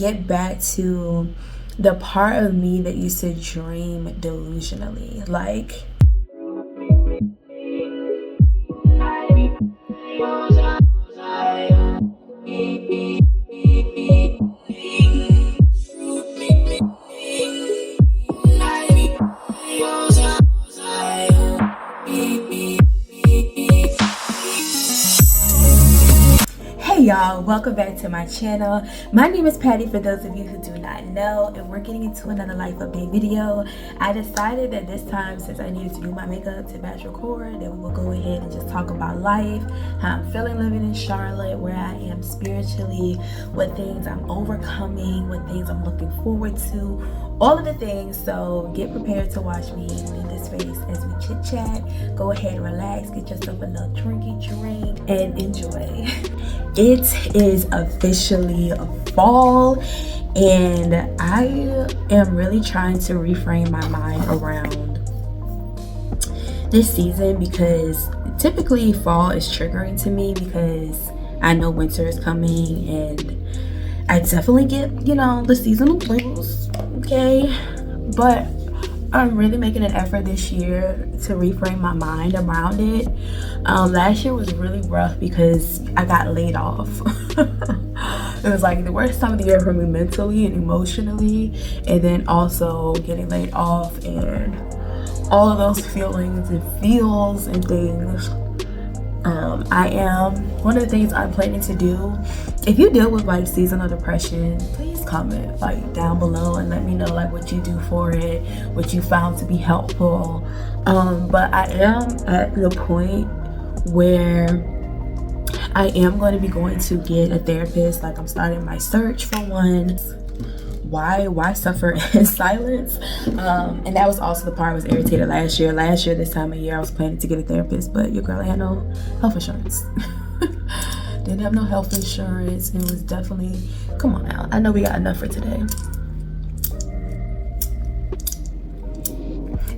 get back to the part of me that used to dream delusionally. Like, hey y'all, welcome back to my channel. My name is Patty, for those of you who do not know, and we're getting into another life update video. I decided that this time, since I needed to do my makeup to batch record, that we will go ahead and just talk about life, how I'm feeling living in Charlotte, where I am spiritually, what things I'm overcoming, what things I'm looking forward to, all of the things. So get prepared to watch me in this space as we chit chat. Go ahead, relax, get yourself a little drinky drink, and enjoy. It is officially fall, and I am really trying to reframe my mind around this season, because typically fall is triggering to me because I know winter is coming and I definitely get, the seasonal blues, okay? But I'm really making an effort this year to reframe my mind around it. Last year was really rough because I got laid off. It was like the worst time of the year for me mentally and emotionally, and then also getting laid off and all of those feelings and feels and things. One of the things I'm planning to do, if you deal with like seasonal depression, please comment like down below and let me know like what you do for it, what you found to be helpful. But I am at the point where I am going to be going to get a therapist. Like, I'm starting my search for one. Why suffer in silence? And that was also the part I was irritated last year. This time of year, I was planning to get a therapist, but your girl had no health insurance. Didn't have no health insurance. It was definitely, come on now. I know we got enough for today.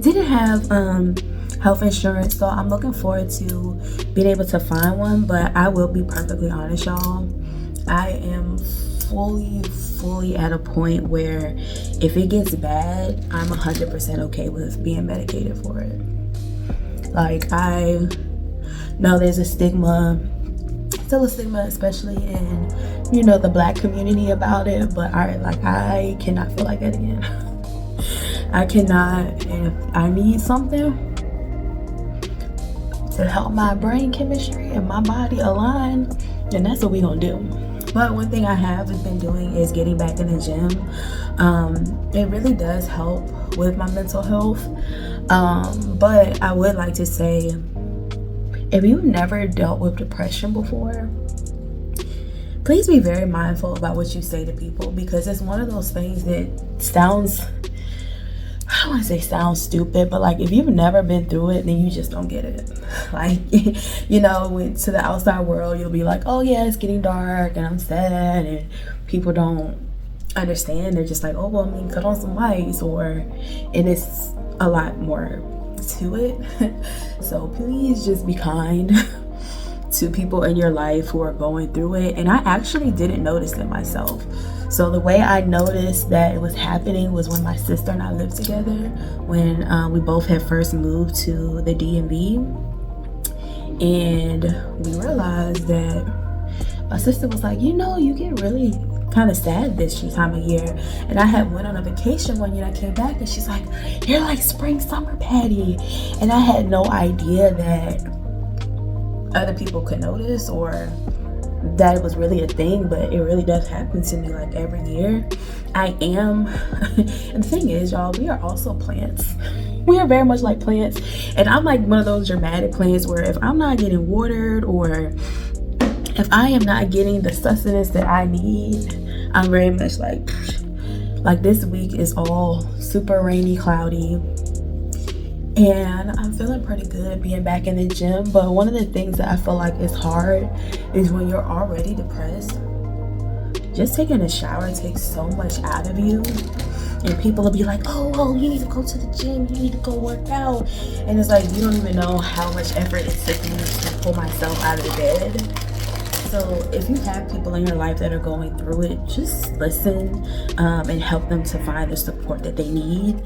Didn't have health insurance, so I'm looking forward to being able to find one. But I will be perfectly honest, y'all. I am fully at a point where if it gets bad, I'm 100% okay with being medicated for it. Like, I know there's a stigma, still a stigma, especially in the Black community about it, but I cannot feel like that again. I cannot. If I need something to help my brain chemistry and my body align, then that's what we gonna do. But one thing I have been doing is getting back in the gym. It really does help with my mental health. But I would like to say, if you've never dealt with depression before, please be very mindful about what you say to people, because it's one of those things that sounds, I don't want to say sounds stupid, but like, if you've never been through it, then you just don't get it. Like, when to the outside world, you'll be like, oh yeah, it's getting dark and I'm sad, and people don't understand. They're just like, oh, well, cut on some lights, and it's a lot more to it. So please just be kind to people in your life who are going through it. And I actually didn't notice it myself. So the way I noticed that it was happening was when my sister and I lived together, when we both had first moved to the DMV, and we realized that my sister was like, you get really kind of sad this time of year. And I had went on a vacation one year, I came back and she's like, you're like spring summer Patty. And I had no idea that other people could notice or that it was really a thing, but it really does happen to me like every year. I am and the thing is, y'all, we are also plants. We are very much like plants, and I'm like one of those dramatic plants where if I'm not getting watered or if I am not getting the sustenance that I need, I'm very much like this week is all super rainy, cloudy, and I'm feeling pretty good being back in the gym. But one of the things that I feel like is hard is when you're already depressed, just taking a shower takes so much out of you. And people will be like, oh, you need to go to the gym, you need to go work out. And it's like, you don't even know how much effort it took me to pull myself out of the bed. So if you have people in your life that are going through it, just listen and help them to find the support that they need.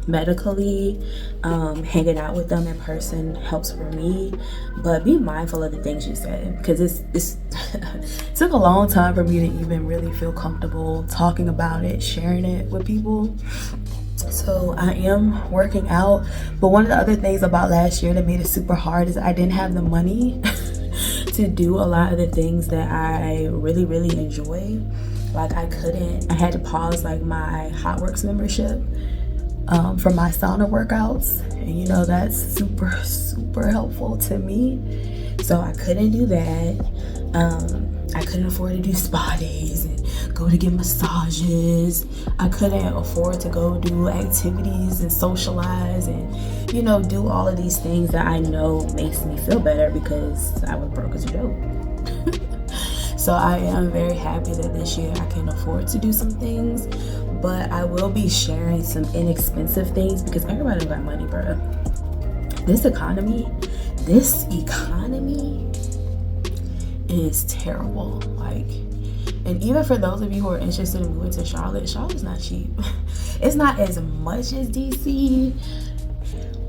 Medically, hanging out with them in person helps for me, but be mindful of the things you say, because it's it took a long time for me to even really feel comfortable talking about it, sharing it with people. So I am working out, but one of the other things about last year that made it super hard is I didn't have the money to do a lot of the things that I really enjoy. Like I had to pause like my Hot Works membership for my sauna workouts, and you know that's super helpful to me. So I couldn't do that. I couldn't afford to do spa days and go to get massages. I couldn't afford to go do activities and socialize and, you know, do all of these things that I know makes me feel better, because I was broke as a joke. So I am very happy that this year I can afford to do some things, but I will be sharing some inexpensive things because everybody got money, bro. This economy is terrible. Like, and even for those of you who are interested in moving to Charlotte's not cheap. It's not as much as DC.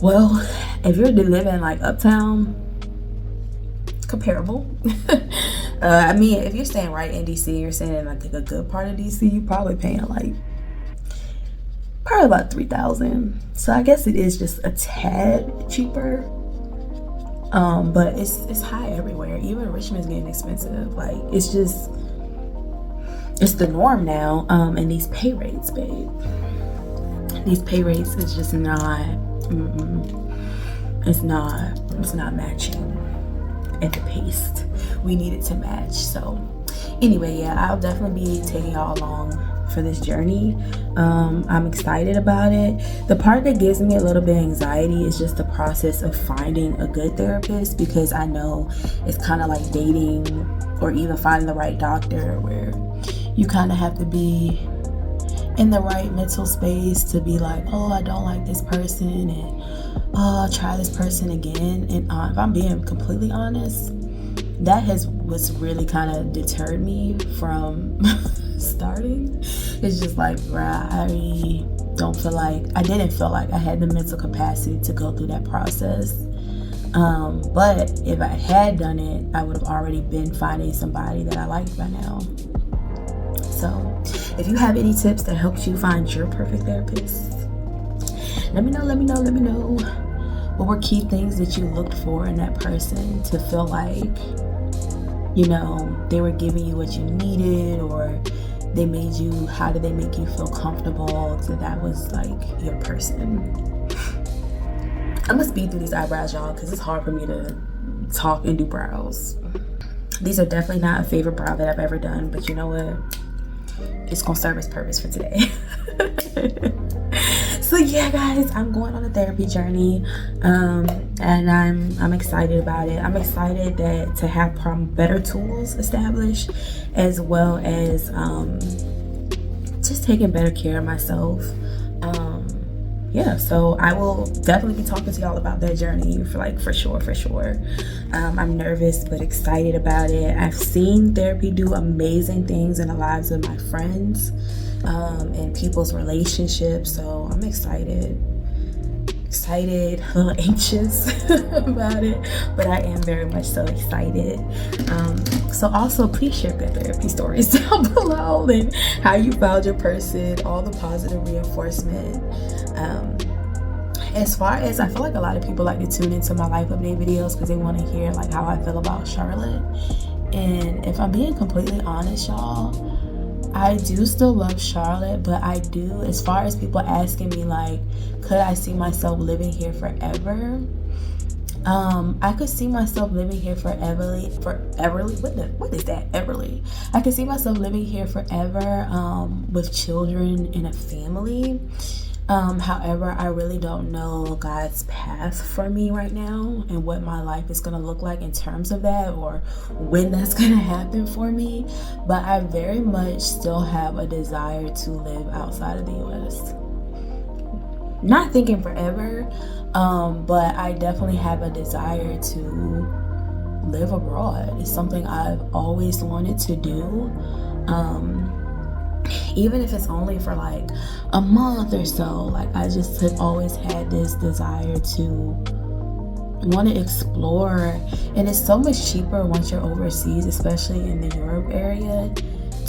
Well, if you're living like uptown, comparable. I mean, if you're staying right in DC, you're staying in like a good part of DC, you're probably paying like probably about $3,000. So I guess it is just a tad cheaper. But it's high everywhere. Even Richmond's getting expensive. Like it's the norm now. And these pay rates, babe. These pay rates is just not. It's not matching at the pace we need it to match. So anyway, yeah, I'll definitely be taking y'all along for this journey. I'm excited about it. The part that gives me a little bit of anxiety is just the process of finding a good therapist, because I know it's kind of like dating or even finding the right doctor, where you kind of have to be in the right mental space to be like, oh, I don't like this person, and oh, I'll try this person again. And if I'm being completely honest, that was really kind of deterred me from starting. It's just like, bruh, I didn't feel like I had the mental capacity to go through that process. But if I had done it, I would have already been finding somebody that I liked by now. So if you have any tips that helps you find your perfect therapist, let me know. What were key things that you looked for in that person to feel like, you know, they were giving you what you needed, or how did they make you feel comfortable, so that was like your person. I'm gonna speed through these eyebrows, y'all, because it's hard for me to talk and do brows. These are definitely not a favorite brow that I've ever done, but you know what? It's gonna serve its purpose for today. So yeah, guys, I'm going on a therapy journey, and I'm excited about it. I'm excited to have better tools established, as well as just taking better care of myself. Yeah, so I will definitely be talking to y'all about that journey for sure. I'm nervous but excited about it. I've seen therapy do amazing things in the lives of my friends and people's relationships, so I'm excited, a little anxious about it, but I am very much so excited. So also please share good therapy stories down below, and how you found your person, all the positive reinforcement. As far as, I feel like a lot of people like to tune into my life update videos because they want to hear like how I feel about Charlotte, and if I'm being completely honest, y'all, I do still love Charlotte, but I do, as far as people asking me like, could I see myself living here forever? I could see myself living here forever. What is that? Everly. I could see myself living here forever, with children and a family. However, I really don't know God's path for me right now and what my life is going to look like in terms of that, or when that's going to happen for me. But I very much still have a desire to live outside of the US. Not thinking forever, but I definitely have a desire to live abroad. It's something I've always wanted to do. Even if it's only for like a month or so, like I just have always had this desire to want to explore. And it's so much cheaper once you're overseas, especially in the Europe area,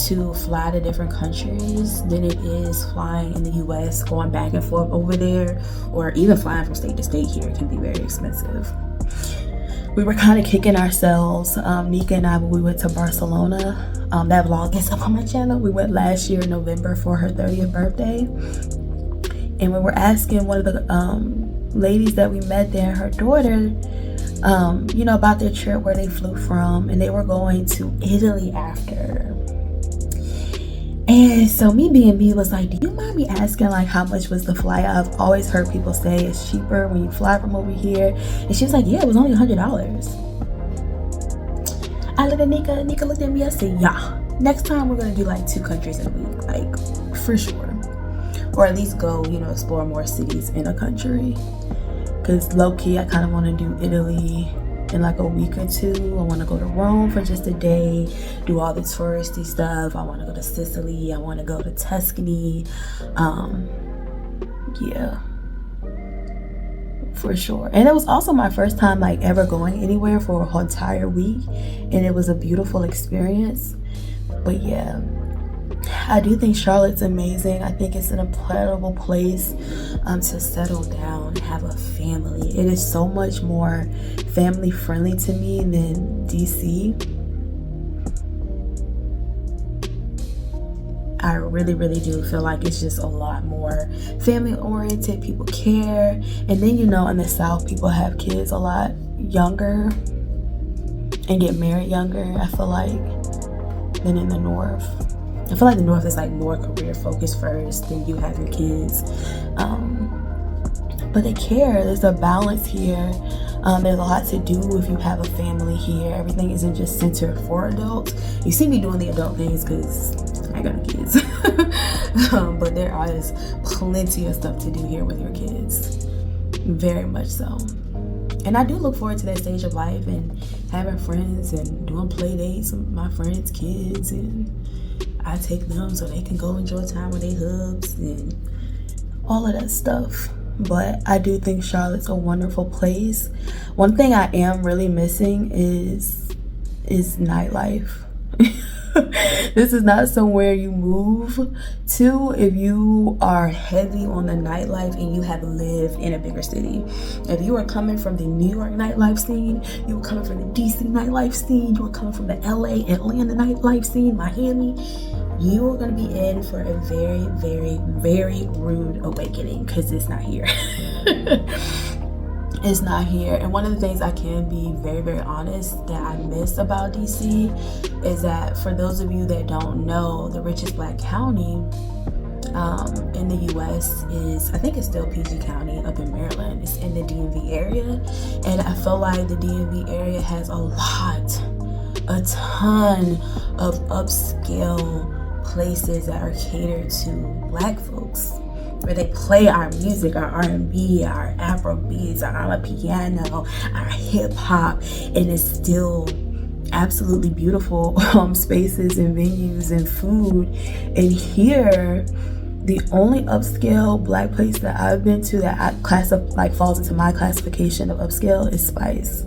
to fly to different countries than it is flying in the US, going back and forth over there, or even flying from state to state here. It can be very expensive. We were kind of kicking ourselves, Nika and I, when we went to Barcelona. That vlog is up on my channel. We went last year in November for her 30th birthday, and we were asking one of the ladies that we met there, her daughter, you know, about their trip, where they flew from, and they were going to Italy after. And so me being me was like, do you mind me asking like how much was the flight? I've always heard people say it's cheaper when you fly from over here. And she was like, yeah, it was only $100. I looked at Nika. Nika looked at me. I said, yeah, next time we're gonna do like 2 countries in a week, like for sure, or at least go, you know, explore more cities in a country. Because low-key, I kind of want to do Italy in like a week or 2. I want to go to Rome for just a day, do all the touristy stuff. I want to go to Sicily. I want to go to Tuscany. Yeah, for sure. And it was also my first time like ever going anywhere for a whole entire week, and it was a beautiful experience. But yeah, I do think Charlotte's amazing. I think it's an incredible place to settle down and have a family. It is so much more family friendly to me than DC. I really, really do feel like it's just a lot more family oriented. People care. And then, you know, in the South, people have kids a lot younger and get married younger, I feel like, than in the North. I feel like the North is like more career focused first, then you have your kids. But they care. There's a balance here. There's a lot to do if you have a family here. Everything isn't just centered for adults. You see me doing the adult things because I got kids. But there is plenty of stuff to do here with your kids. Very much so. And I do look forward to that stage of life and having friends and doing play dates with my friends' kids, and I take them so they can go enjoy time with their hubs and all of that stuff. But I do think Charlotte's a wonderful place. One thing I am really missing is nightlife. This is not somewhere you move to if you are heavy on the nightlife and you have lived in a bigger city. If you are coming from the New York nightlife scene, you are coming from the DC nightlife scene, you are coming from the LA, Atlanta nightlife scene, Miami, you are going to be in for a very, very, very rude awakening, because it's not here. It's not here. And one of the things I can be very, very honest that I miss about DC is that, for those of you that don't know, the richest black county in the US is, I think it's still PG County up in Maryland. It's in the DMV area, and I feel like the DMV area has a ton of upscale places that are catered to black folks, where they play our music, our R&B, our Afrobeats, our piano, our hip hop, and it's still absolutely beautiful spaces and venues and food. And here, the only upscale black place that I've been to that I falls into my classification of upscale is Spice.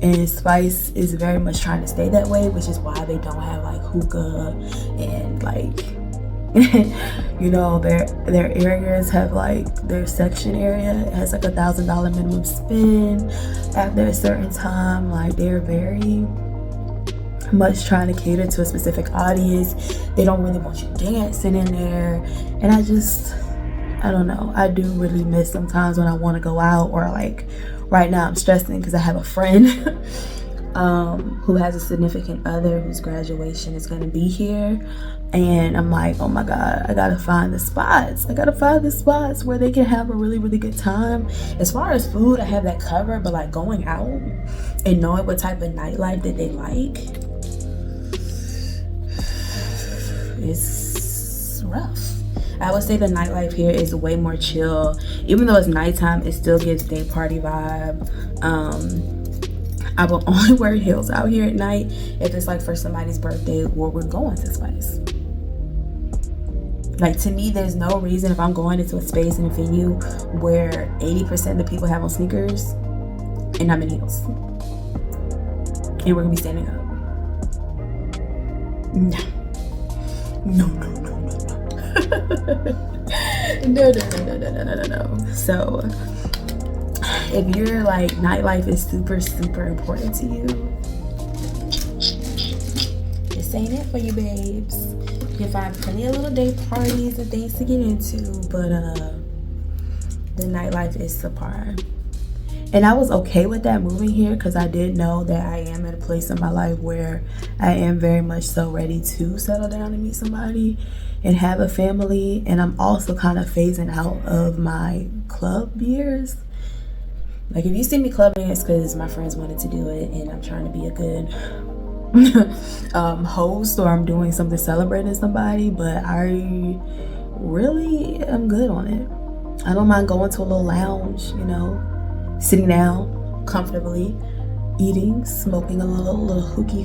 And Spice is very much trying to stay that way, which is why they don't have like hookah and like you know, their areas have like their section area has like $1,000 minimum spend after a certain time. Like, they're very much trying to cater to a specific audience. They don't really want you dancing in there, and I don't know, I do really miss sometimes when I want to go out, or like right now I'm stressing because I have a friend who has a significant other whose graduation is going to be here, and I'm like, oh my god, I gotta find the spots where they can have a really, really good time. As far as food, I have that covered, but like going out and knowing what type of nightlife that they like, it's rough. I would say the nightlife here is way more chill. Even though it's nighttime, it still gives day party vibe. I will only wear heels out here at night if it's like for somebody's birthday or we're going to space. Like, to me, there's no reason if I'm going into a space in a venue where 80% of the people have on sneakers and I'm in heels and we're gonna be standing up. No. No. So if you're like, nightlife is super, super important to you, this ain't it for you, babes. You can find plenty of little day parties and things to get into, but the nightlife is subpar. And I was okay with that moving here because I did know that I am at a place in my life where I am very much so ready to settle down and meet somebody and have a family. And I'm also kind of phasing out of my club years. Like, if you see me clubbing, it's because my friends wanted to do it and I'm trying to be a good host, or I'm doing something celebrating somebody, but I really am good on it. I don't mind going to a little lounge, you know, sitting down comfortably, eating, smoking a little hooky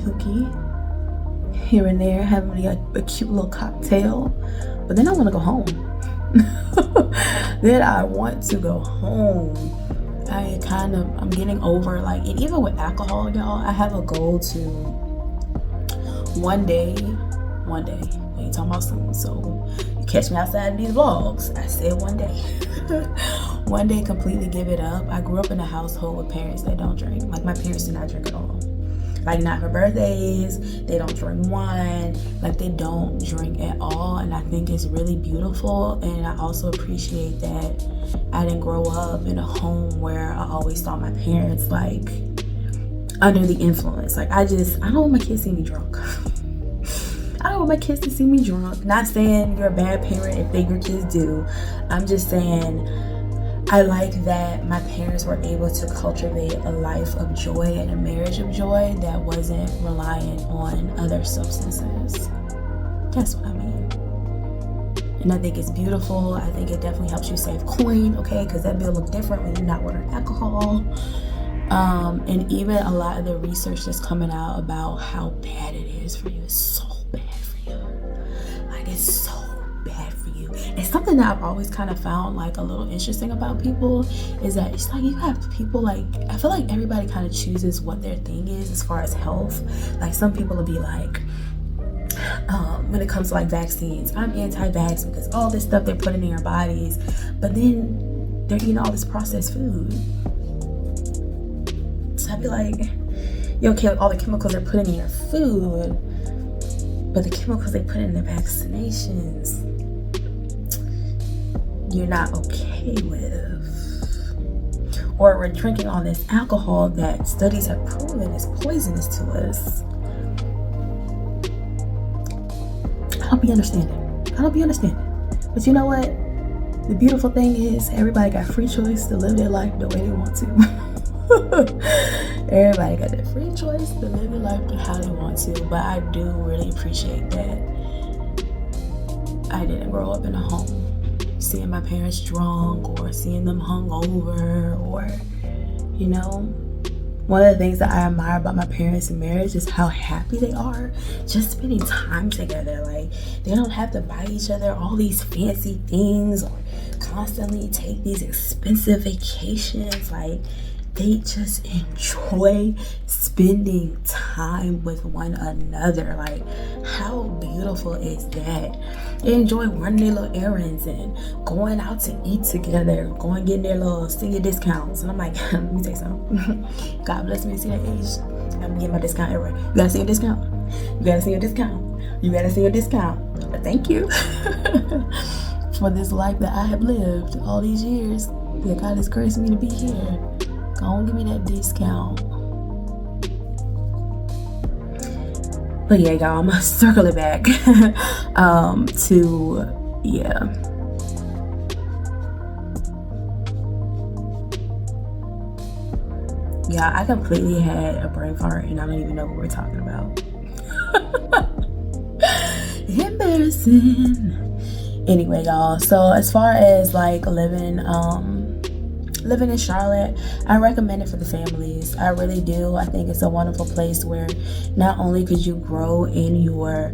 here and there, having a cute little cocktail. But then I want to go home. Then I want to go home. I'm getting over, like, and even with alcohol, y'all, I have a goal to one day, I ain't talking about soon, so you catch me outside of these vlogs. I said one day. One day completely give it up. I grew up in a household with parents that don't drink. Like, my parents do not drink at all. Like, not for birthdays, they don't drink wine, like, they don't drink at all. And I think it's really beautiful. And I also appreciate that I didn't grow up in a home where I always saw my parents like under the influence. Like, I don't want my kids to see me drunk. I don't want my kids to see me drunk. Not saying you're a bad parent if your kids do. I'm just saying I like that my parents were able to cultivate a life of joy and a marriage of joy that wasn't reliant on other substances. That's what I mean. And I think it's beautiful. I think it definitely helps you save coin, okay? Because that bill look different when you're not ordering alcohol. And even a lot of the research that's coming out about how bad it is for you is so bad for you. Like, it's so bad for you. And something that I've always kind of found like a little interesting about people is that it's like you have people, like, I feel like everybody kind of chooses what their thing is as far as health. Like, some people will be like, when it comes to like vaccines, I'm anti-vax because all this stuff they're putting in your bodies, but then they're eating all this processed food. So I'd be like, you're okay with all the chemicals they're putting in your food, but the chemicals they put in the vaccinations, you're not okay with. Or we're drinking all this alcohol that studies have proven is poisonous to us. I don't be understanding. But you know what? The beautiful thing is everybody got free choice to live their life the way they want to. Everybody got that free choice to live their life how they want to. But I do really appreciate that I didn't grow up in a home seeing my parents drunk or seeing them hungover, or, you know. One of the things that I admire about my parents in marriage is how happy they are just spending time together. Like, they don't have to buy each other all these fancy things or constantly take these expensive vacations. Like, they just enjoy spending time with one another. Like, how beautiful is that? They enjoy running their little errands and going out to eat together, going getting their little senior discounts. And I'm like, let me tell you something. God bless me to see that age. I'm getting my discount everywhere. You gotta see your discount. You gotta see your discount. You gotta see your discount. But thank you for this life that I have lived all these years. That God has graced me to be here. Go on, give me that discount. But yeah, y'all, I'm gonna circle it back to, yeah. Yeah, I completely had a brain fart and I don't even know what we're talking about. Embarrassing. Anyway, y'all, so as far as like living living in Charlotte, I recommend it for the families. I really do. I think it's a wonderful place where not only could you grow in your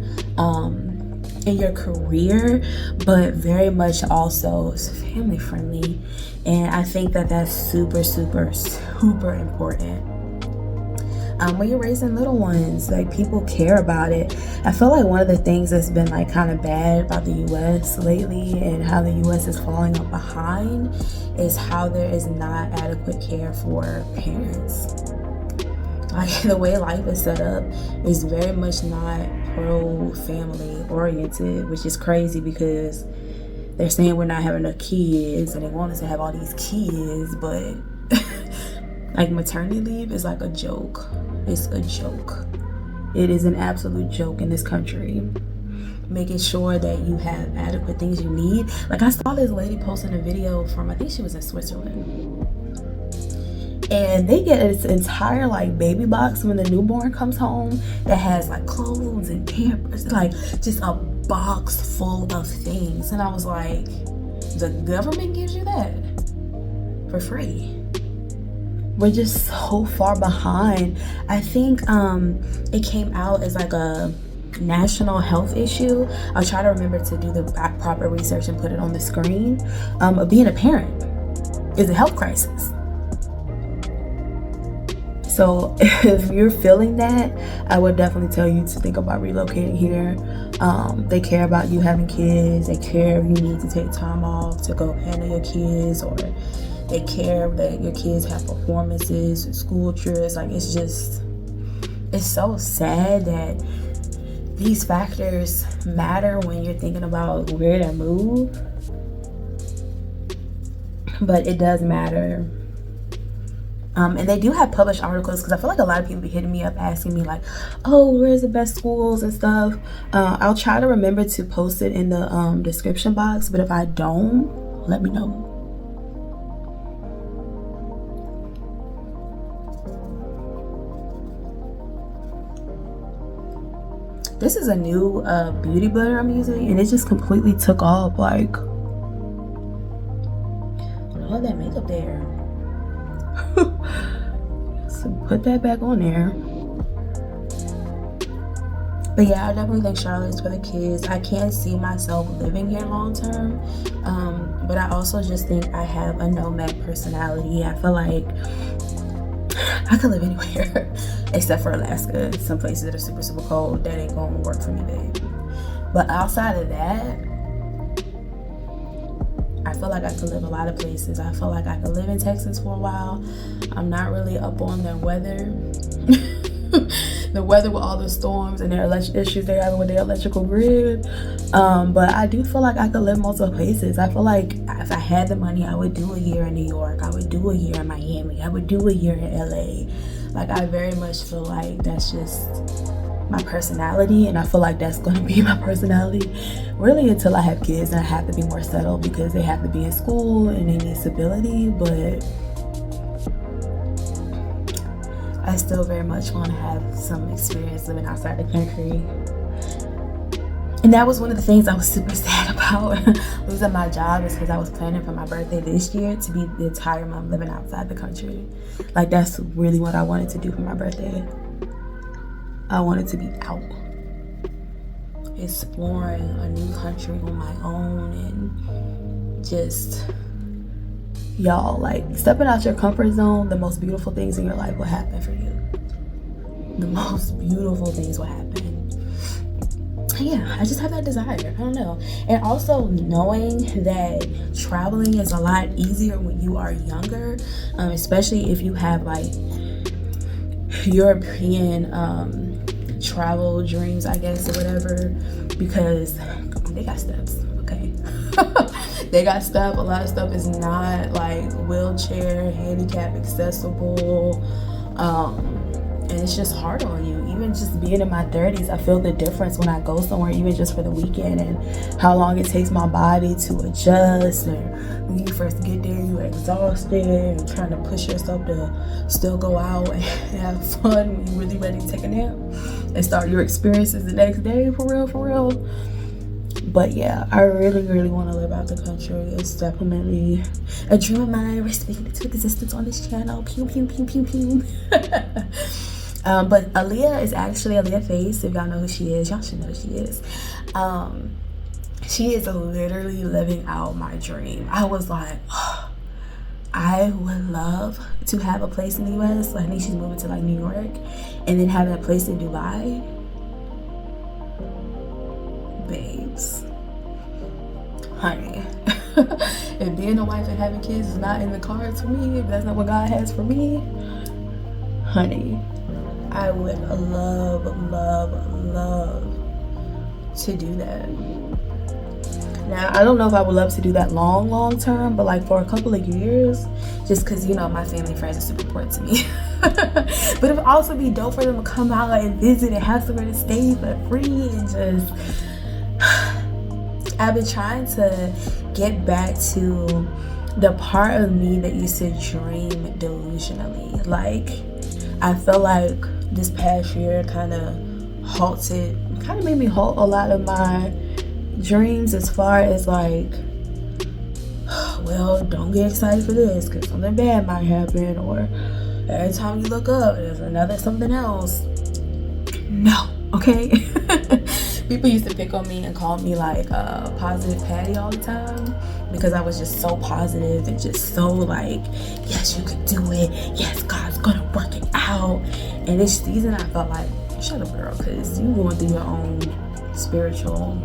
career, but very much also it's family friendly. And I think that that's super, super, super important. When you're raising little ones, like, people care about it. I feel like one of the things that's been like kind of bad about the US lately and how the US is falling up behind is how there is not adequate care for parents. Like, the way life is set up is very much not pro-family oriented, which is crazy because they're saying we're not having enough kids and they want us to have all these kids, but like, maternity leave is like a joke. It's a joke. It is an absolute joke in this country. Making sure that you have adequate things you need. Like, I saw this lady posting a video from, I think she was in Switzerland. And they get this entire like baby box when the newborn comes home that has like clothes and pampers, like just a box full of things. And I was like, the government gives you that for free. We're just so far behind. I think it came out as like a national health issue. I'll try to remember to do the proper research and put it on the screen. Being a parent is a health crisis. So if you're feeling that, I would definitely tell you to think about relocating here. They care about you having kids. They care if you need to take time off to go handle your kids, or they care that your kids have performances, school trips. Like, it's so sad that these factors matter when you're thinking about where to move. But it does matter. And they do have published articles, because I feel like a lot of people be hitting me up asking me like, oh, where's the best schools and stuff. I'll try to remember to post it in the description box, but if I don't, let me know. This is a new beauty blender I'm using, and it just completely took off. Like, all that makeup there. So put that back on there. But yeah, I definitely think Charlotte's for the kids. I can't see myself living here long term, but I also just think I have a nomad personality. I feel like I could live anywhere except for Alaska. Some places that are super, super cold, that ain't gonna work for me, babe. But outside of that, I feel like I could live a lot of places. I feel like I could live in Texas for a while. I'm not really up on their weather. The weather with all the storms and their issues they're having with their electrical grid. But I do feel like I could live multiple places. I feel like if I had the money, I would do a year in New York. I would do a year in Miami. I would do a year in LA. Like, I very much feel like that's just my personality, and I feel like that's going to be my personality really until I have kids and I have to be more settled, because they have to be in school and they need stability. But I still very much want to have some experience living outside the country. And that was one of the things I was super sad about losing my job, is because I was planning for my birthday this year to be the entire month living outside the country. Like, that's really what I wanted to do for my birthday. I wanted to be out, exploring a new country on my own, and just, y'all, like, stepping out your comfort zone, the most beautiful things in your life will happen for you. The most beautiful things will happen. Yeah, I just have that desire. I don't know. And also knowing that traveling is a lot easier when you are younger, especially if you have like European travel dreams, I guess, or whatever, because they got steps, okay? They got stuff. A lot of stuff is not like wheelchair, handicap accessible, and it's just hard on you. Even just being in my 30s, I feel the difference when I go somewhere, even just for the weekend, and how long it takes my body to adjust. And when you first get there, you're exhausted and trying to push yourself to still go out and have fun when you're really ready to take a nap and start your experiences the next day, for real, for real. But yeah, I really want to live out the country. It's definitely a dream of mine. We're speaking into existence on this channel. Pew pew pew pew pew. But Aaliyah is actually Aaliyah Face. If y'all know who she is, y'all should know who she is. She is literally living out my dream. I was like, oh, I would love to have a place in the US. I think she's moving to like New York, and then having a place in Dubai. Babes, honey, if being a wife and having kids is not in the cards for me, if that's not what God has for me, honey, I would love to do that. Now, I don't know if I would love to do that long term, but like for a couple of years, just because, you know, my family and friends are super important to me. But it would also be dope for them to come out and visit and have somewhere to stay for free, and just I've been trying to get back to the part of me that used to dream delusionally. Like, I feel like this past year kind of made me halt a lot of my dreams, as far as like, well, don't get excited for this because something bad might happen, or every time you look up there's another something else. No, okay. People used to pick on me and call me like positive Patty all the time, because I was just so positive and just so like, yes, you can do it, yes, God's gonna work it out. And this season I felt like, shut up girl, because you going through your own spiritual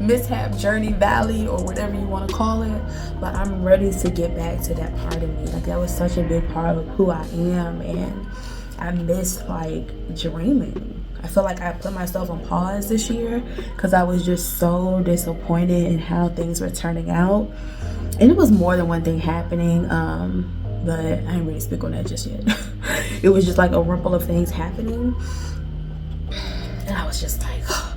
mishap, journey, valley, or whatever you want to call it. But I'm ready to get back to that part of me. Like, that was such a big part of who I am, and I miss like dreaming. I feel like I put myself on pause this year because I was just so disappointed in how things were turning out. And it was more than one thing happening, but I ain't really speak on that just yet. It was just like a ripple of things happening. And I was just like, oh,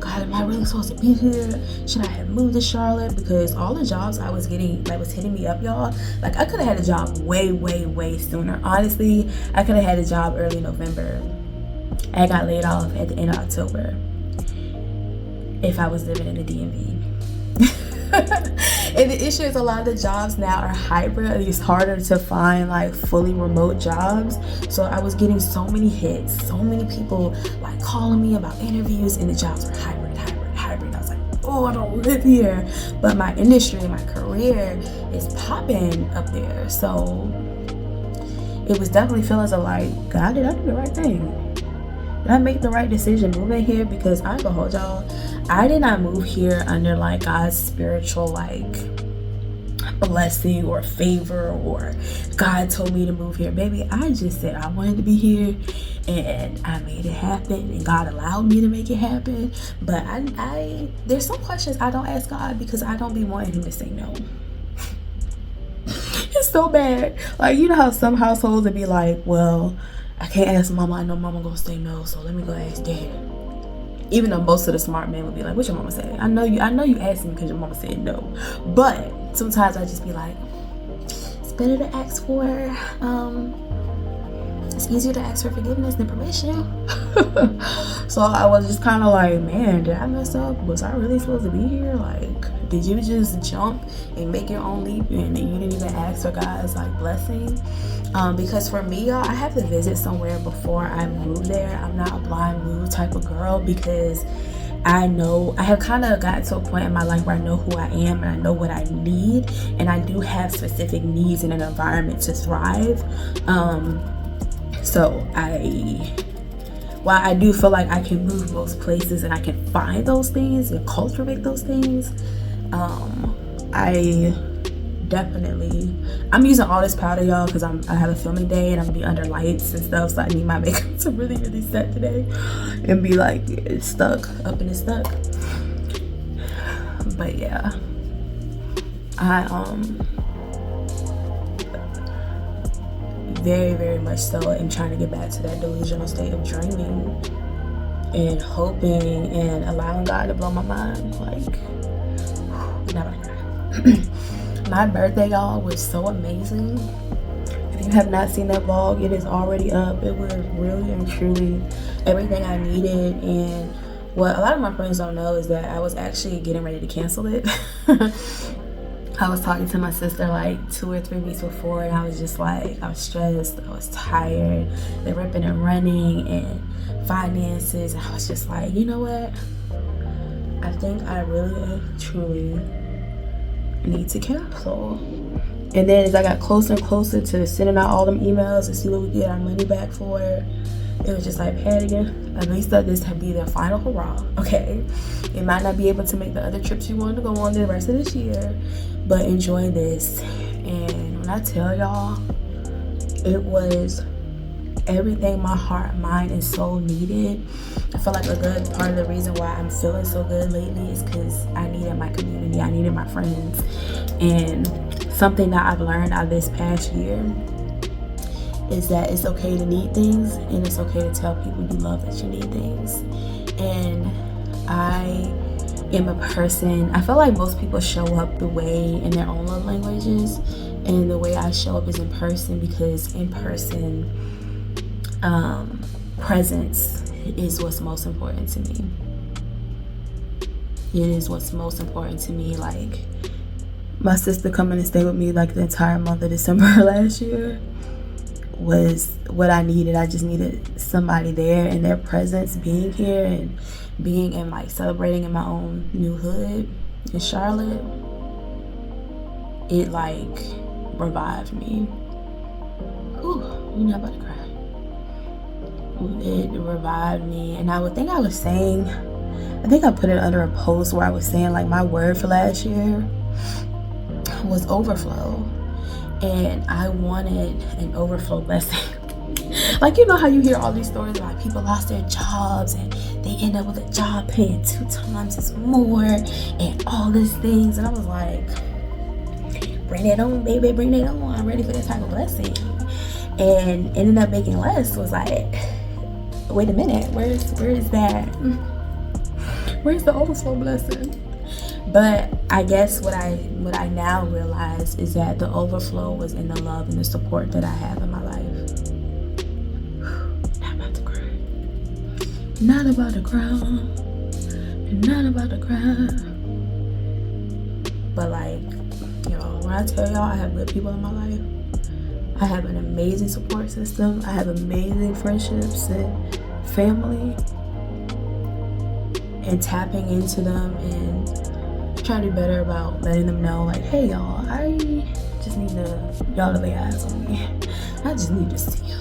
God, am I really supposed to be here? Should I have moved to Charlotte? Because all the jobs I was getting, like, was hitting me up, y'all. Like, I could have had a job way sooner. Honestly, I could have had a job early November. I got laid off at the end of October if I was living in the DMV. And the issue is, a lot of the jobs now are hybrid. It's harder to find like fully remote jobs. So I was getting so many hits, so many people like calling me about interviews, and the jobs were hybrid. I was like, oh, I don't live here, but my industry, my career is popping up there. So it was definitely feeling as like, God, did I do the right thing? Did I make the right decision moving here? Because I ain't gonna hold y'all, I did not move here under like God's spiritual like blessing or favor, or God told me to move here. Baby, I just said I wanted to be here, and I made it happen, and God allowed me to make it happen. But I there's some questions I don't ask God because I don't be wanting him to say no. It's so bad. Like, you know how some households would be like, well, I can't ask mama, I know mama gonna say no, so let me go ask dad. Even though most of the smart men would be like, what your mama say? I know you asked me because your mama said no. But sometimes I just be like, it's better to ask for, it's easier to ask for forgiveness than permission. So I was just kind of like, man, did I mess up? Was I really supposed to be here? Like, did you just jump and make your own leap, and you didn't even ask for God's like blessing? Because for me, y'all, I have to visit somewhere before I move there. I'm not a blind move type of girl, because I know I have kind of gotten to a point in my life where I know who I am and I know what I need, and I do have specific needs in an environment to thrive. So while I do feel like I can move most places and I can find those things and cultivate those things, I'm using all this powder, y'all, because I have a filming day and I'm gonna be under lights and stuff, so I need my makeup to really set today and be like, it's stuck up and it's stuck. But yeah, I very much so am trying to get back to that delusional state of dreaming and hoping and allowing God to blow my mind. Like, never cry. My birthday, y'all, was so amazing. If you have not seen that vlog, it is already up. It was really and truly everything I needed, and What a lot of my friends don't know is that I was actually getting ready to cancel it. I was talking to my sister like 2 or 3 weeks before, and I was just like, I was stressed, I was tired, the ripping and running and finances. I was just like, you know what? I think I really, truly need to cancel. And then as I got closer and closer to sending out all them emails to see what we get our money back for, it was just like, Patty, at least let this be the final hurrah, okay? You might not be able to make the other trips you wanted to go on the rest of this year, but enjoy this. And when I tell y'all, it was everything my heart, mind, and soul needed. I feel like a good part of the reason why I'm feeling so good lately is because I needed my community, I needed my friends. And something that I've learned out of this past year is that it's okay to need things, and it's okay to tell people you love that you need things. And I am a person, I feel like most people show up the way in their own love languages, and the way I show up is in person, because in person presence is what's most important to me. It is what's most important to me. Like, my sister coming and stay with me like the entire month of December last year was what I needed. I just needed somebody there, and their presence, being here and being in, like, celebrating in my own new hood in Charlotte, it like revived me. Ooh, you're not about to cry. It revived me. And I would think I was saying, I think I put it under a post where I was saying like my word for last year was overflow, and I wanted an overflow blessing. Like, you know how you hear all these stories about people lost their jobs and they end up with a job paying 2 times as more and all these things, and I was like, bring it on, baby, bring it on. I'm ready for this type of blessing. And ended up making less. Was like, wait a minute, where is that? Where's the overflow blessing? But I guess what I now realize is that the overflow was in the love and the support that I have in my life. Not about to cry. Not about to cry. Not about to cry. But like, you know, when I tell y'all I have good people in my life, I have an amazing support system. I have amazing friendships and family. And tapping into them and trying to do better about letting them know, like, hey y'all, I just need y'all to lay eyes on me. I just need to see you.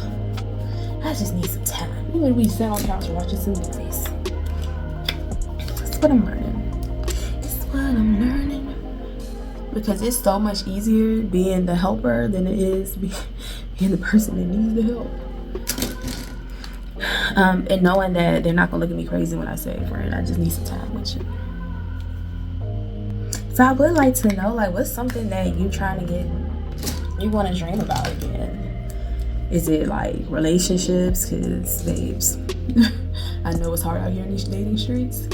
I just need some time. Even if we sit on the couch watching some movies. It's what I'm learning. It's what I'm learning. Because it's so much easier being the helper than it is being the person that needs the help. And knowing that they're not gonna look at me crazy when I say, friend, I just need some time with you. So I would like to know, like, what's something that you want to dream about again? Is it like relationships? Because babes, I know it's hard out here in these dating streets.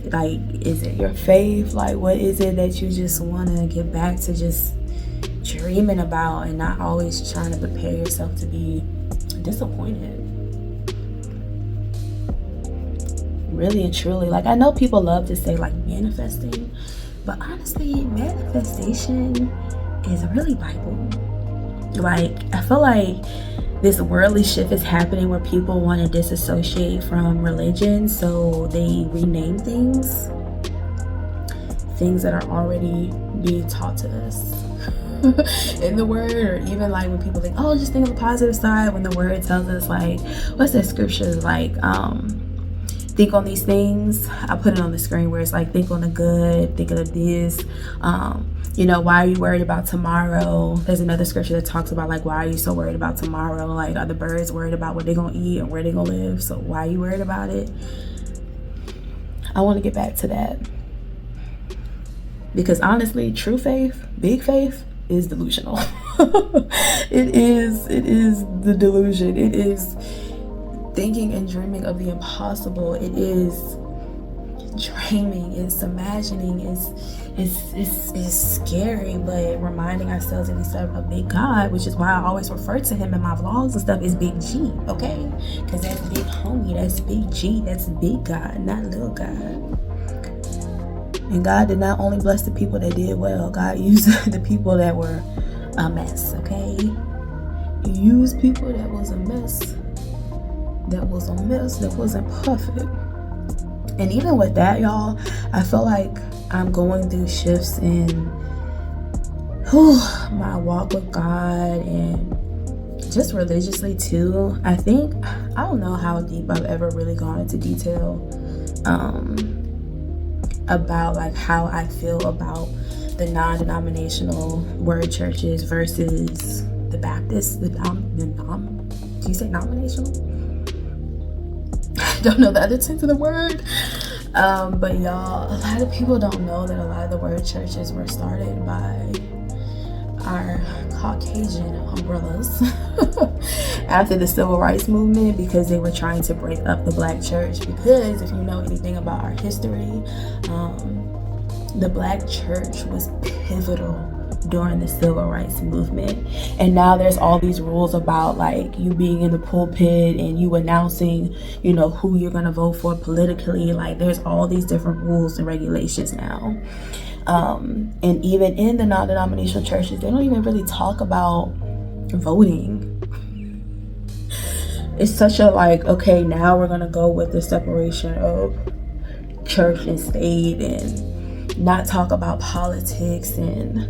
Like, is it your faith? Like, what is it that you just want to get back to just dreaming about and not always trying to prepare yourself to be disappointed? Really and truly, like, I know people love to say like manifesting, but honestly, manifestation is really Bible. Like, I feel like this worldly shift is happening where people want to disassociate from religion, so they rename things that are already being taught to us in the word. Or even like when people think, oh, just think of the positive side, when the word tells us, like, what's that scripture, like, think on these things. I put it on the screen where it's like, think on the good, think of this. You know, why are you worried about tomorrow? There's another scripture that talks about, like, why are you so worried about tomorrow? Like, are the birds worried about what they're gonna eat and where they're gonna live? So why are you worried about it? I want to get back to that, because honestly, true faith, big faith, is delusional. It is the delusion. It is thinking and dreaming of the impossible. It is dreaming, it's imagining, it's scary, but reminding ourselves that we serve a big God, which is why I always refer to him in my vlogs and stuff, is Big G, okay? Because that's big homie, that's Big G, that's big God, not little God. And God did not only bless the people that did well, God used the people that were a mess, okay? He used people that was a mess, that wasn't perfect. And even with that, y'all, I feel like I'm going through shifts in my walk with God and just religiously too. I don't know how deep I've ever really gone into detail about like how I feel about the non-denominational word churches versus the Baptist, do you say nominational? I don't know the other sense of the word. But y'all, a lot of people don't know that a lot of the word churches were started by our Caucasian umbrellas after the civil rights movement, because they were trying to break up the black church. Because if you know anything about our history, the black church was pivotal during the civil rights movement. And now there's all these rules about like you being in the pulpit and you announcing, you know, who you're going to vote for politically. Like there's all these different rules and regulations now. And even in the non-denominational churches, they don't even really talk about voting. It's such a like, okay, now we're going to go with the separation of church and state and not talk about politics. And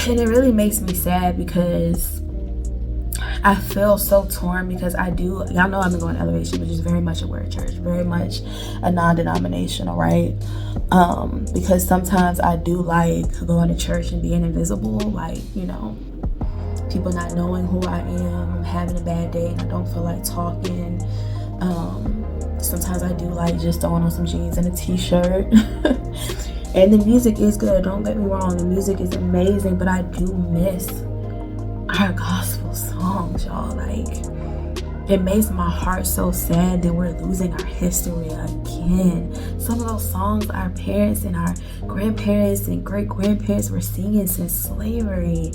it really makes me sad because I feel so torn, because y'all know I've been going to Elevation, which is very much a word church, very much a non-denominational, right? Because sometimes I do like going to church and being invisible, like, you know, people not knowing who I am, I'm having a bad day and I don't feel like talking. Sometimes I do like just throwing on some jeans and a t-shirt. And the music is good, don't get me wrong, the music is amazing, but I do miss our gospel songs, y'all. Like, it makes my heart so sad that we're losing our history again. Some of those songs our parents and our grandparents and great-grandparents were singing since slavery.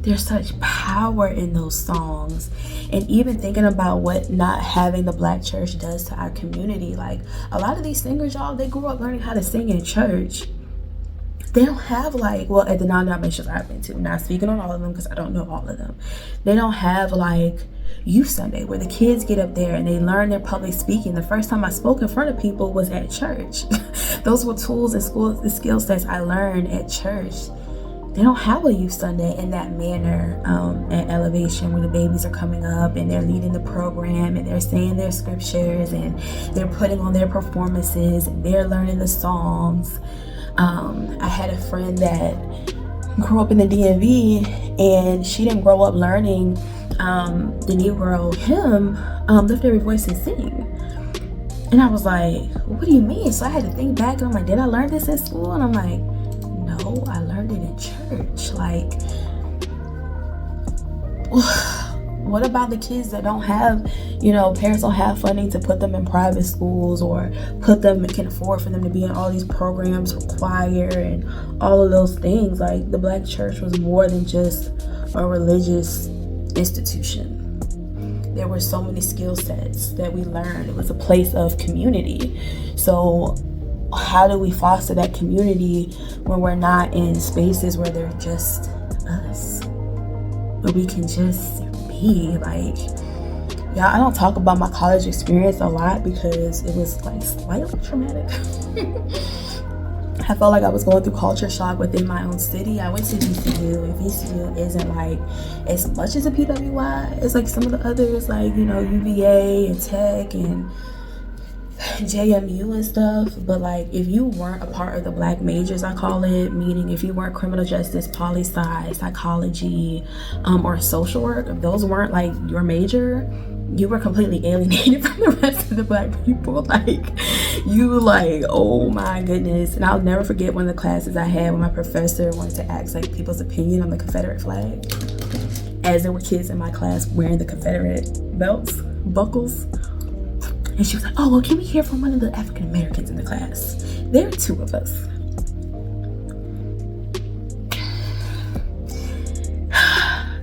There's such power in those songs. And even thinking about what not having the black church does to our community, like a lot of these singers, y'all, they grew up learning how to sing in church. They don't have like, well, at the non-denominations I've been to, not speaking on all of them because I don't know all of them, they don't have like Youth Sunday where the kids get up there and they learn their public speaking. The first time I spoke in front of people was at church. Those were tools and the skill sets I learned at church. They don't have a Youth Sunday in that manner at Elevation, where the babies are coming up and they're leading the program and they're saying their scriptures and they're putting on their performances and they're learning the songs. I had a friend that grew up in the DMV and she didn't grow up learning the Negro hymn, Lift Every Voice and Sing. And I was like, what do you mean? So I had to think back and I'm like, did I learn this in school? And I'm like, no, I learned it in church. Like, what about the kids that don't have, you know, parents don't have funding to put them in private schools or can afford for them to be in all these programs for choir and all of those things? Like, the black church was more than just a religious institution. There were so many skill sets that we learned. It was a place of community. So how do we foster that community when we're not in spaces where they're just us, where we can just be? Like, y'all, I don't talk about my college experience a lot because it was like slightly traumatic. I felt like I was going through culture shock within my own city. I went to VCU, and VCU isn't like as much as a PWI as like some of the others, like, you know, UVA and Tech and JMU and stuff. But like, if you weren't a part of the black majors, I call it, meaning if you weren't criminal justice, poli-sci, psychology, or social work, if those weren't like your major, you were completely alienated from the rest of the black people. Like, you like, oh my goodness. And I'll never forget one of the classes I had when my professor wanted to ask like people's opinion on the Confederate flag, as there were kids in my class wearing the Confederate belts, buckles. And she was like, oh, well, can we hear from one of the African Americans in the class? There are 2 of us.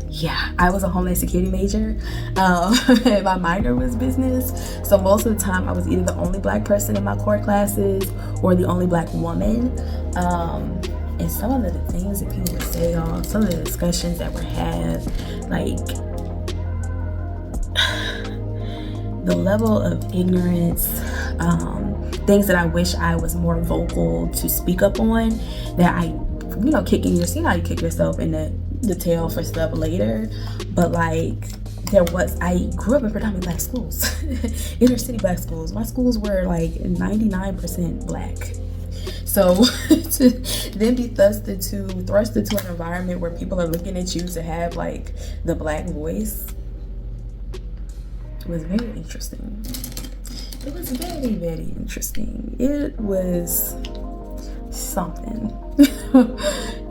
Yeah, I was a Homeland Security major. And my minor was business. So most of the time I was either the only Black person in my core classes or the only Black woman. And some of the things that people would say, y'all, some of the discussions that were had, like the level of ignorance, things that I wish I was more vocal to speak up on, that I, kicking your, how you kick yourself in the tail for stuff later. But like, I grew up in predominantly Black schools, inner city Black schools. My schools were like 99% Black. So to then be thrust into an environment where people are looking at you to have like the Black voice was very interesting. It was very, very interesting. It was something.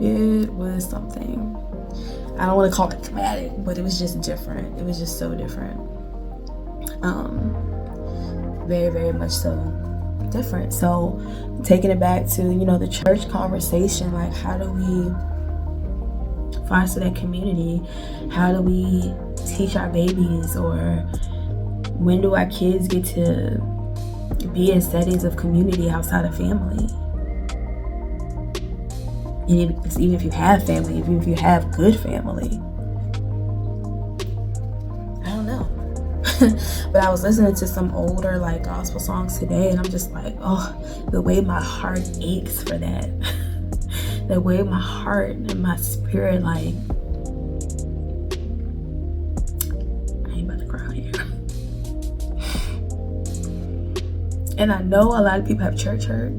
It was something. I don't want to call it traumatic, but it was just different. It was just so different. Very, very much so different. So taking it back to, the church conversation, like how do we foster that community? How do we teach our babies, or when do our kids get to be in settings of community outside of family? And even if you have family, even if you have good family, I don't know. But I was listening to some older like gospel songs today, and I'm just like, oh, the way my heart aches for that. The way my heart and my spirit, like, I ain't about to cry here. And I know a lot of people have church hurt.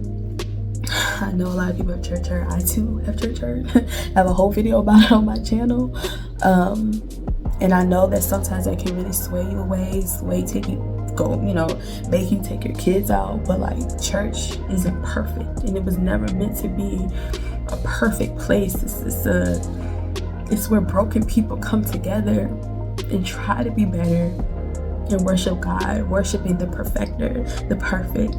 I know a lot of people have church hurt. I too have church hurt. I have a whole video about it on my channel. And I know that sometimes that can really sway you away, make you take your kids out. But like, church isn't perfect, and it was never meant to be a perfect place. It's where broken people come together and try to be better and worship God, worshiping the perfecter, the perfect.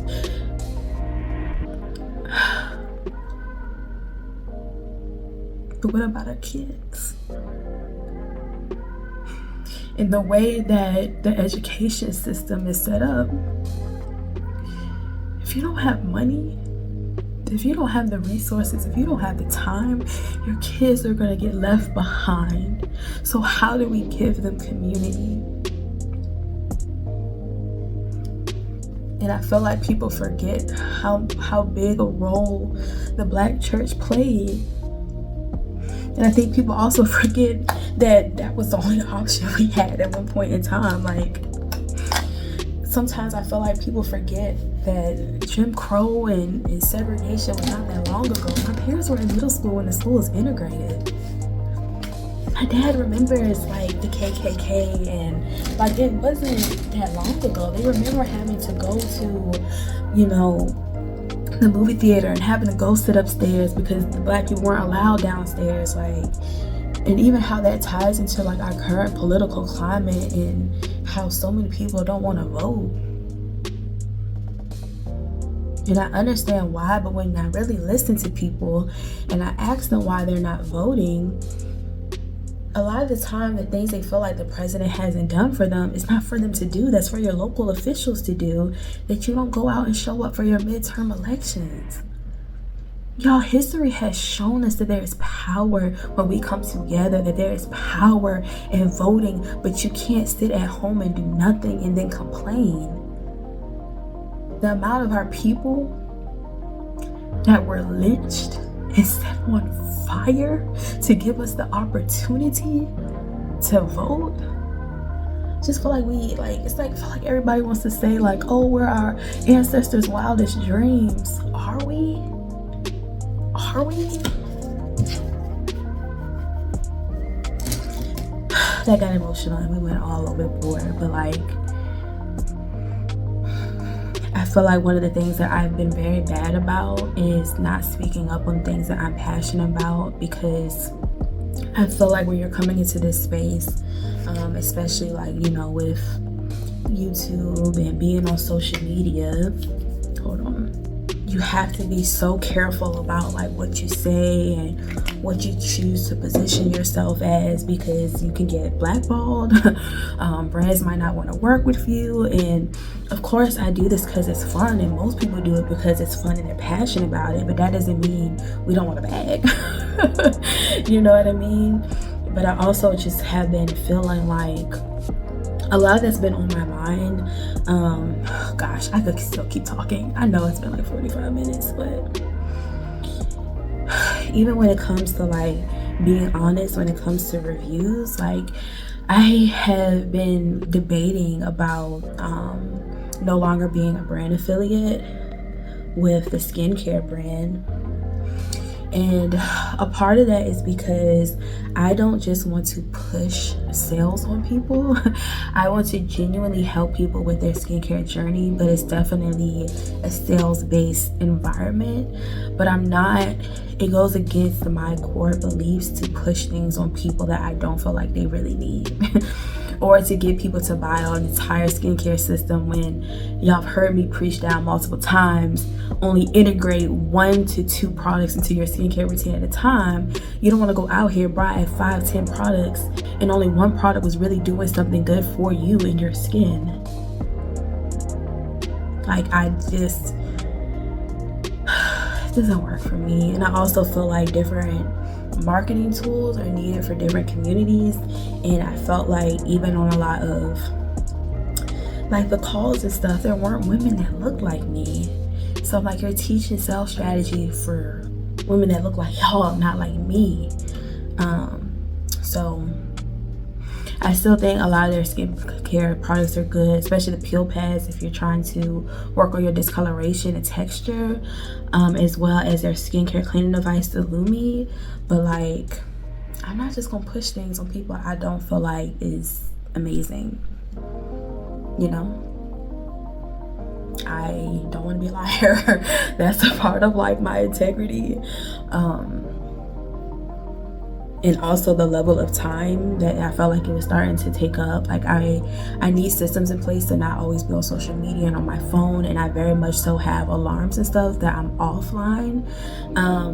But what about our kids? And the way that the education system is set up, if you don't have money, if you don't have the resources, if you don't have the time, your kids are going to get left behind. So how do we give them community? And I feel like people forget how big a role the Black church played. And I think people also forget that was the only option we had at one point in time. Like, sometimes I feel like people forget that Jim Crow and segregation was not that long ago. My parents were in middle school when the school was integrated. My dad remembers like the KKK, and like, it wasn't that long ago. They remember having to go to, the movie theater and having to go sit upstairs because the Black people weren't allowed downstairs. Like, and even how that ties into like our current political climate and how so many people don't want to vote. And I understand why, but when I really listen to people and I ask them why they're not voting, a lot of the time the things they feel like the president hasn't done for them, it's not for them to do. That's for your local officials to do. That you don't go out and show up for your midterm elections. Y'all, history has shown us that there is power when we come together, that there is power in voting, but you can't sit at home and do nothing and then complain. The amount of our people that were lynched and set on fire to give us the opportunity to vote. Just feel like I feel like everybody wants to say like, oh, we're our ancestors' wildest dreams. Are we? Are we? That got emotional and we went all over the board, but like, I feel like one of the things that I've been very bad about is not speaking up on things that I'm passionate about, because I feel like when you're coming into this space, especially like, with YouTube and being on social media, hold on, you have to be so careful about like what you say and what you choose to position yourself as, because you can get blackballed. Brands might not want to work with you. And of course I do this because it's fun, and most people do it because it's fun and they're passionate about it, but that doesn't mean we don't want to bag. You know what I mean? But I also just have been feeling like a lot that's been on my mind. Gosh, I could still keep talking. I know it's been like 45 minutes, but even when it comes to like being honest, when it comes to reviews, like I have been debating about no longer being a brand affiliate with the skincare brand. And a part of that is because I don't just want to push sales on people. I want to genuinely help people with their skincare journey, but it's definitely a sales-based environment. But I'm not, it goes against my core beliefs to push things on people that I don't feel like they really need. Or to get people to buy an entire skincare system when y'all have heard me preach down multiple times. Only integrate 1 to 2 products into your skincare routine at a time. You don't want to go out here buying 5-10 products and only one product was really doing something good for you and your skin. Like it doesn't work for me. And I also feel like different marketing tools are needed for different communities, and I felt like even on a lot of like the calls and stuff, there weren't women that looked like me. So I'm like, you're teaching sales strategy for women that look like y'all, not like me. So I still think a lot of their skincare products are good, especially the peel pads if you're trying to work on your discoloration and texture, as well as their skincare cleaning device, the Lumi. But like, I'm not just gonna push things on people I don't feel like is amazing. You know, I don't want to be a liar. That's a part of like my integrity. And also the level of time that I felt like it was starting to take up. Like I need systems in place to not always be on social media and on my phone, and I very much so have alarms and stuff that I'm offline.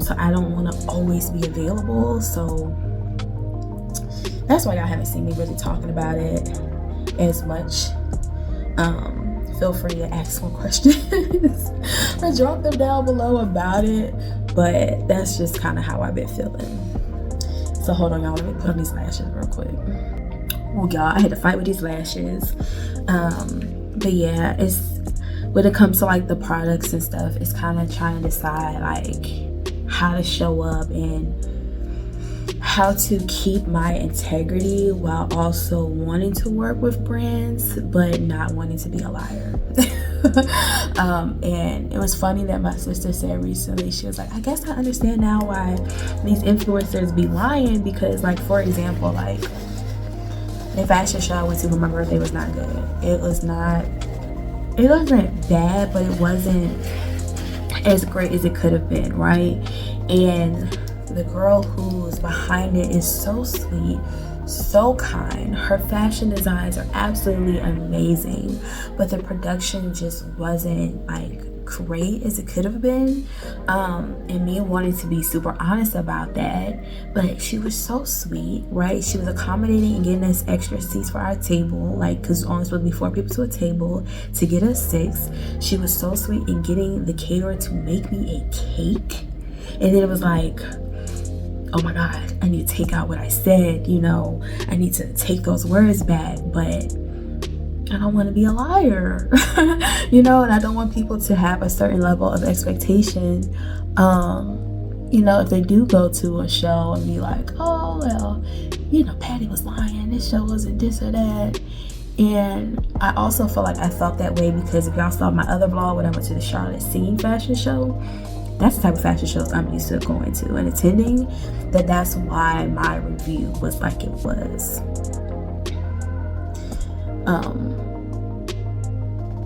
So I don't want to always be available. So that's why y'all haven't seen me really talking about it as much. Feel free to ask more questions or drop them down below about it. But that's just kind of how I've been feeling. So hold on, y'all, let me put on these lashes real quick. Oh, y'all, I had to fight with these lashes. But yeah, it's when it comes to like the products and stuff, it's kind of trying to decide like how to show up and how to keep my integrity while also wanting to work with brands but not wanting to be a liar. And it was funny that my sister said recently, she was like, I guess I understand now why these influencers be lying, because like, for example, like the fashion show I went to for my birthday was not good. It wasn't bad, but it wasn't as great as it could have been, right? And the girl who's behind it is so sweet, so kind. Her fashion designs are absolutely amazing, but the production just wasn't like great as it could have been. And me wanting to be super honest about that, but she was so sweet, right? She was accommodating and getting us extra seats for our table, like, because only supposed to be 4 people to a table, to get us 6. She was so sweet in getting the caterer to make me a cake. And then it was like, oh my God, I need to take out what I said, you know, I need to take those words back, but I don't want to be a liar, you know, and I don't want people to have a certain level of expectation, you know, if they do go to a show and be like, oh, well, you know, Patty was lying, this show wasn't this or that. And I also feel like I felt that way because if y'all saw my other vlog when I went to the Charlotte Scene fashion show, that's the type of fashion shows I'm used to going to and attending. That's why my review was like it was.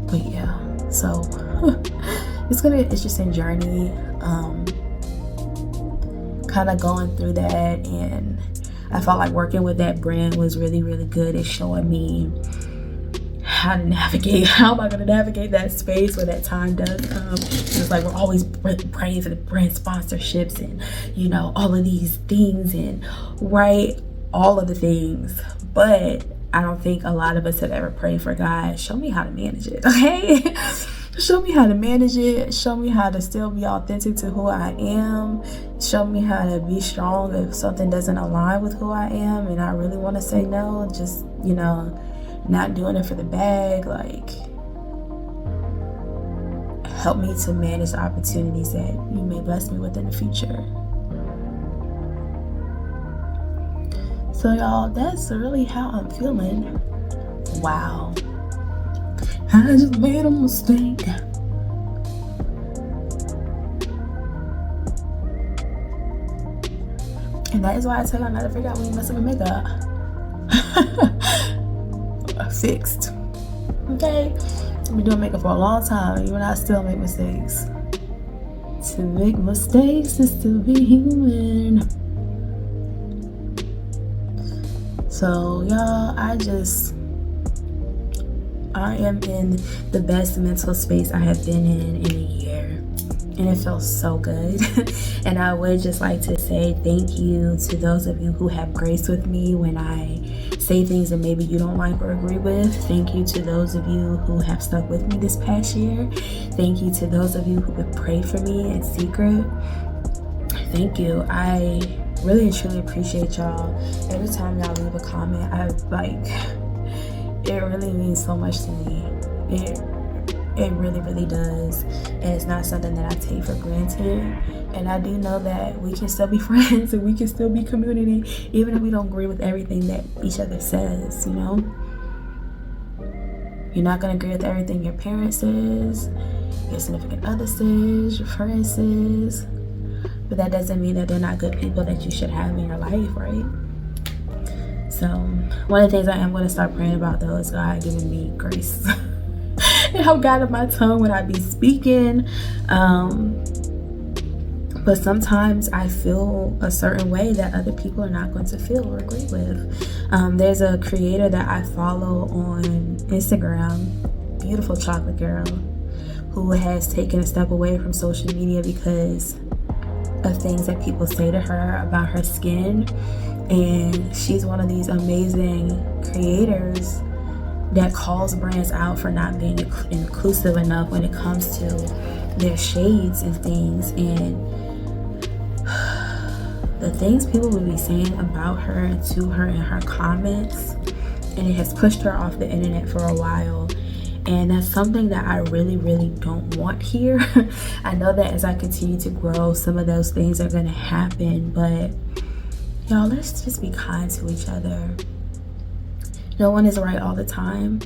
But yeah, so it's gonna be an interesting journey. Kind of going through that, and I felt like working with that brand was really, really good at showing me how to navigate. How am I going to navigate that space when that time does come? It's like we're always praying for the brand sponsorships and, you know, all of these things and all of the things. But I don't think a lot of us have ever prayed for God, show me how to manage it, okay? Show me how to manage it. Show me how to still be authentic to who I am. Show me how to be strong if something doesn't align with who I am and I really want to say no. Just, you know, not doing it for the bag. Like, help me to manage the opportunities that you may bless me with in the future. So y'all, that's really how I'm feeling. Wow. I just made a mistake. And that is why I tell y'all not to figure out when you mess up with makeup. Fixed. Okay? I've been doing makeup for a long time, even I still make mistakes. To make mistakes is to be human. So y'all, I am in the best mental space I have been in a year, and it feels so good. And I would just like to say thank you to those of you who have grace with me when I say things that maybe you don't like or agree with. Thank you to those of you who have stuck with me this past year. Thank you to those of you who have prayed for me in secret. Thank you. I really and truly appreciate y'all. Every time y'all leave a comment, it really means so much to me. It really, really does. And it's not something that I take for granted. And I do know that we can still be friends and we can still be community, even if we don't agree with everything that each other says, you know? You're not gonna agree with everything your parents says, your significant other says, your friend says. But that doesn't mean that they're not good people that you should have in your life, right? So one of the things I am going to start praying about, though, is God giving me grace and help guide my tongue when I be speaking. But sometimes I feel a certain way that other people are not going to feel or agree with. There's a creator that I follow on Instagram, beautiful chocolate girl, who has taken a step away from social media because of things that people say to her about her skin. And she's one of these amazing creators that calls brands out for not being inclusive enough when it comes to their shades and things. And the things people would be saying about her and to her in her comments, and it has pushed her off the internet for a while. And that's something that I really, really don't want here. I know that as I continue to grow, some of those things are going to happen. But y'all, let's just be kind to each other. No one is right all the time.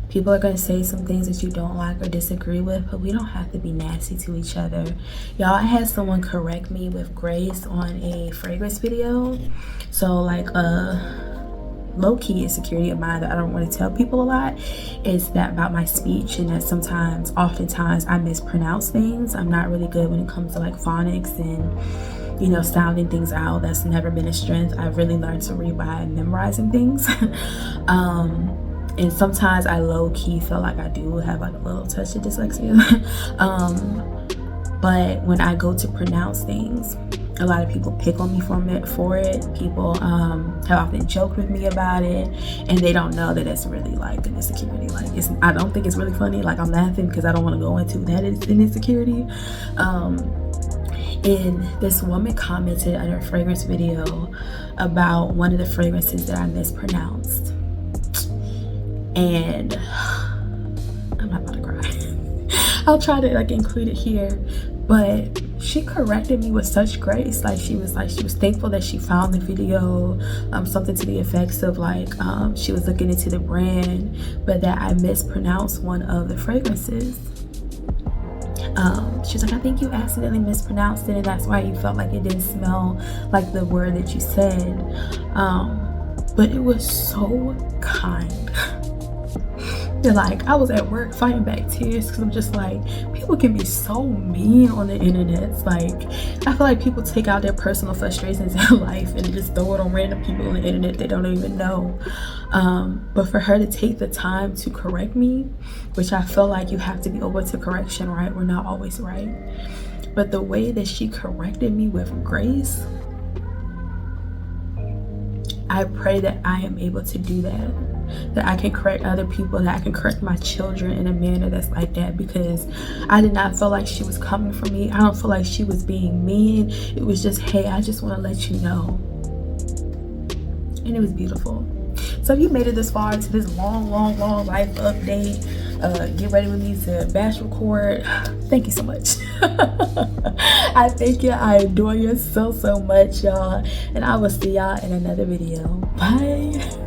People are going to say some things that you don't like or disagree with, but we don't have to be nasty to each other. Y'all, I had someone correct me with grace on a fragrance video. So like low-key insecurity of mine that I don't want to tell people a lot is that about my speech, and that oftentimes I mispronounce things. I'm not really good when it comes to like phonics and, you know, sounding things out. That's never been a strength. I've really learned to read by memorizing things. And sometimes I low-key feel like I do have like a little touch of dyslexia. But when I go to pronounce things, a lot of people pick on me for it. People have often joked with me about it, and they don't know that it's really like an insecurity. Like, I don't think it's really funny. Like, I'm laughing because I don't want to go into that it's an insecurity. And this woman commented under a fragrance video about one of the fragrances that I mispronounced. And I'm not about to cry. I'll try to like include it here, but she corrected me with such grace. Like she was thankful that she found the video, something to the effects of like she was looking into the brand, but that I mispronounced one of the fragrances. She was like, I think you accidentally mispronounced it, and that's why you felt like it didn't smell like the word that you said. But it was so kind. even like, I was at work fighting back tears because I'm just like, people can be so mean on the internet. It's like, I feel like people take out their personal frustrations in life and just throw it on random people on the internet they don't even know. But for her to take the time to correct me, which I feel like you have to be open to correction, right? We're not always right. But the way that she corrected me with grace, I pray that I am able to do that I can correct other people, that I can correct my children in a manner that's like that, because I did not feel like she was coming for me. I don't feel like she was being mean. It was just, hey, I just want to let you know. And it was beautiful. So if you made it this far to this long life update, get ready with me to bash record, thank you so much. I thank you. I adore you so much, y'all, and I will see y'all in another video. Bye.